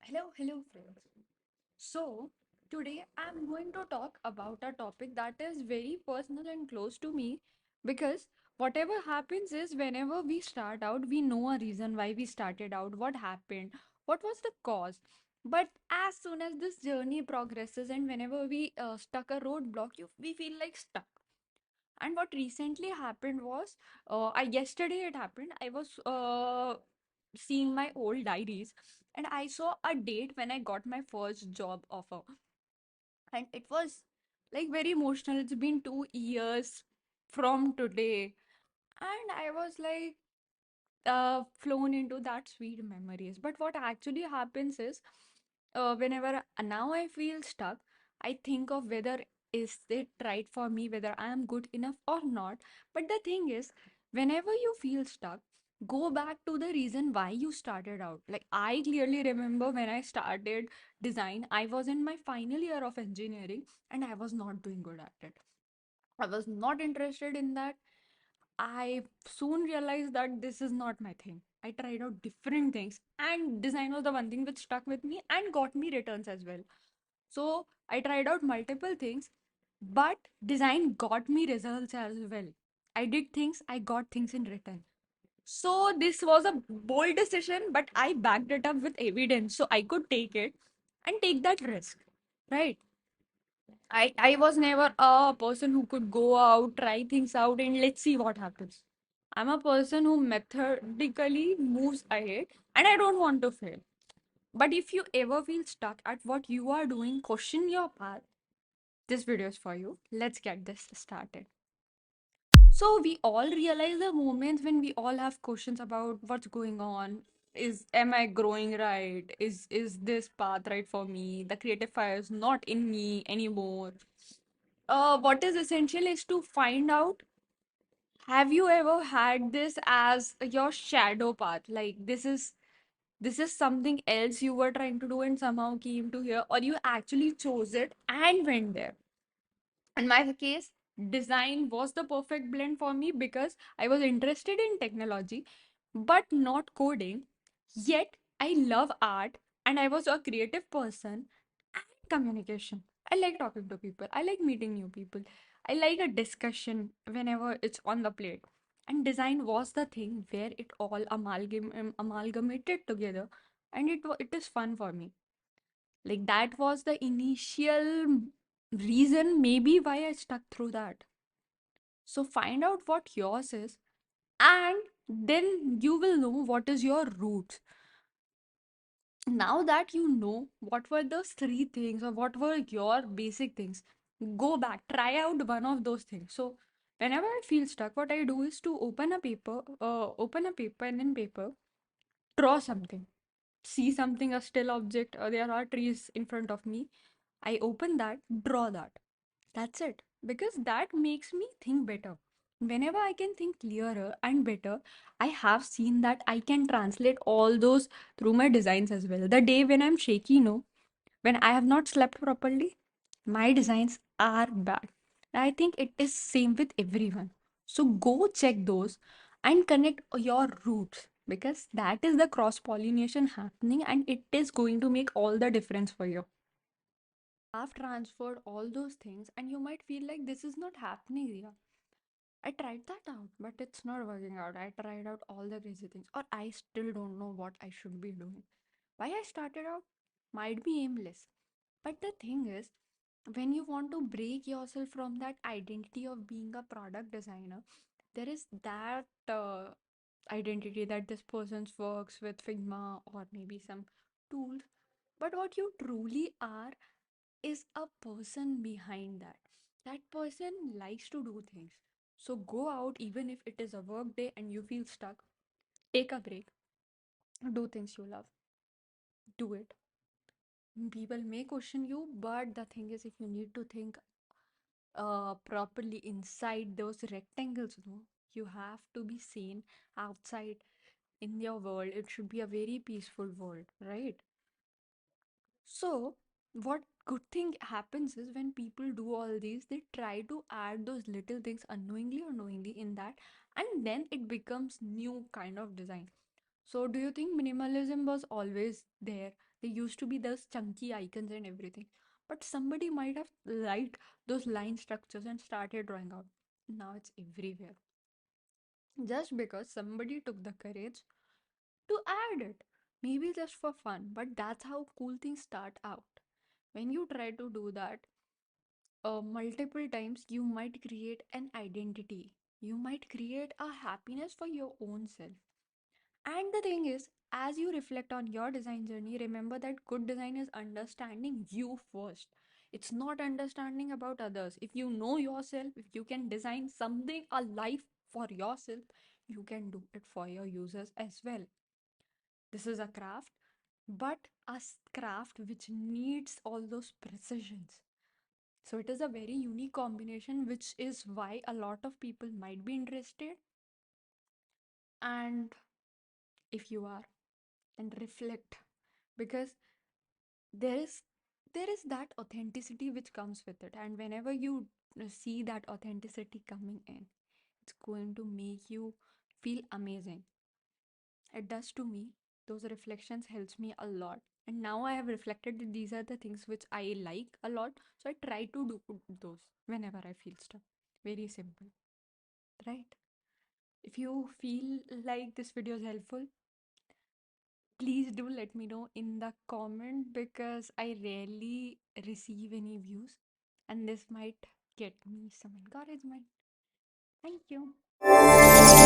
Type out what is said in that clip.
Hello, hello, friends. So, today I'm going to talk about a topic that is very personal and close to me because whatever happens is whenever we start out, we know a reason why we started out, what happened, what was the cause. But as soon as this journey progresses and whenever we stuck a roadblock, we feel like stuck. And what recently happened was, yesterday it happened. I was seeing my old diaries and I saw a date when I got my first job offer. And it was like very emotional. It's been 2 years from today. And I was like, flown into that sweet memories. But what actually happens is, whenever now I feel stuck, I think of whether is it right for me, whether I am good enough or not. But the thing is, whenever you feel stuck, go back to the reason why you started out. Like I clearly remember when I started design, I was in my final year of engineering and I was not doing good at it. I was not interested in that. I soon realized that this is not my thing. I tried out different things, and design was the one thing which stuck with me and got me returns as well. So I tried out multiple things, but design got me results as well. I did things, I got things in return. So this was a bold decision, but I backed it up with evidence so I could take it and take that risk. Right. I was never a person who could go out, try things out, and let's see what happens. I'm a person who methodically moves ahead and I don't want to fail. But if you ever feel stuck at what you are doing, question your path. This video is for you. Let's get this started. So we all realize the moments when we all have questions about what's going on. Am I growing right? Is this path right for me? The creative fire is not in me anymore. What is essential is to find out, have you ever had this as your shadow path? Like this is something else you were trying to do and somehow came to here, or you actually chose it and went there. In my case, design was the perfect blend for me because I was interested in technology but not coding. Yet I love art and I was a creative person and communication. I like talking to people, I like meeting new people, I like a discussion whenever it's on the plate. And design was the thing where it all amalgamated together, and it is fun for me. Like that was the initial reason, maybe why I stuck through that. So find out what yours is, and then you will know what is your roots. Now that you know what were those three things or what were your basic things, go back, try out one of those things. So whenever I feel stuck, what I do is to open a paper and in paper, draw something. See something, a still object, or there are trees in front of me. I open that, draw that. That's it. Because that makes me think better. Whenever I can think clearer and better, I have seen that I can translate all those through my designs as well. The day when I'm shaky, no, when I have not slept properly, my designs are bad. I think it is same with everyone. So go check those and connect your roots, because that is the cross pollination happening and it is going to make all the difference for you. I've transferred all those things and you might feel like this is not happening, Ria. I tried that out, but it's not working out. I tried out all the crazy things, or I still don't know what I should be doing. Why I started out might be aimless. But the thing is, when you want to break yourself from that identity of being a product designer, there is that identity that this person works with Figma or maybe some tools. But what you truly are is a person behind that. That person likes to do things. So go out, even if it is a work day and you feel stuck, take a break, do things you love, do it. People may question you, but the thing is, if you need to think properly inside those rectangles, no, you have to be sane outside in your world. It should be a very peaceful world, right? So, what good thing happens is when people do all these, they try to add those little things unknowingly or knowingly in that, and then it becomes new kind of design. So, do you think minimalism was always there? There used to be those chunky icons and everything, but somebody might have liked those line structures and started drawing out. Now it's everywhere. Just because somebody took the courage to add it. Maybe just for fun, but that's how cool things start out. When you try to do that multiple times, you might create an identity. You might create a happiness for your own self. And the thing is, as you reflect on your design journey, remember that good design is understanding you first. It's not understanding about others. If you know yourself, if you can design something, a life for yourself, you can do it for your users as well. This is a craft, but craft which needs all those precisions. So it is a very unique combination, which is why a lot of people might be interested. And if you are, then reflect, because there is there is that authenticity which comes with it, and whenever you see that authenticity coming in, it's going to make you feel amazing. It does to me. Those reflections helps me a lot. And now I have reflected that these are the things which I like a lot. So I try to do those whenever I feel stuck. Very simple, right? If you feel like this video is helpful, please do let me know in the comment, because I rarely receive any views and this might get me some encouragement. Thank you.